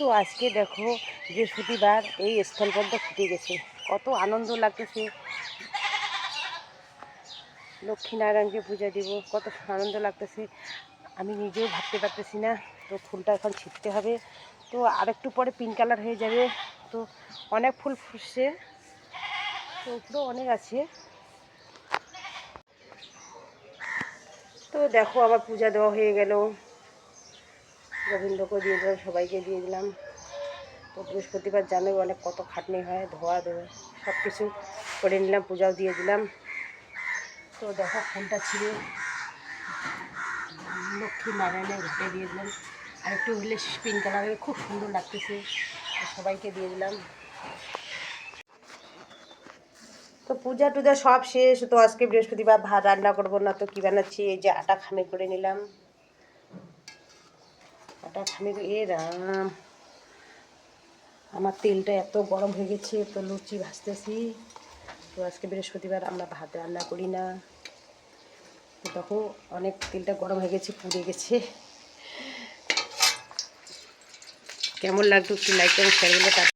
তো আজকে দেখো বৃহস্পতিবার, এই স্থলপদ্ম ফুটে গেছে, কত আনন্দ লাগতেছে। লক্ষ্মীনারায়ণকে পূজা দিব, কত আনন্দ লাগতেছে, আমি নিজেও ভাবতে পারতেছি না। তো ফুলটা এখন ছিটতে হবে, তো আরেকটু পরে পিঙ্ক কালার হয়ে যাবে। তো অনেক ফুল ফুটছে, তো উপরেও অনেক আছে। তো দেখো আবার পূজা দেওয়া হয়ে গেল, গোবিন্দকে দিয়ে দিলাম, সবাইকে দিয়ে দিলাম। তো বৃহস্পতিবার জানোই অনেক কত খাটনি হয়, ধোয়া ধোয়া সব কিছু করে নিলাম, পূজাও দিয়ে দিলাম। তো দেখো ফুলটা ছিল লক্ষ্মী নারায়ণের ঘাটে দিয়ে দিলাম, আর একটু হলে পিঙ্ক কালারের খুব সুন্দর লাগতেছে, সবাইকে দিয়ে দিলাম। তো পূজা টুজা সব শেষ। তো আজকে বৃহস্পতিবার ভাত রান্না করবো না, তো কী বানাচ্ছি, এই যে আটা খামির করে নিলাম। আটা খামির, এ রাম, আমার তেলটা এত গরম হয়ে গেছে, তো লুচি ভাজতেছি। তো আজকে বৃহস্পতিবার আমরা ভাত রান্না করি না। তো দেখো অনেক তেলটা গরম হয়ে গেছে, পুড়ে গেছে। কেমন লাগতো একটু লাইক করে শেয়ার করলে।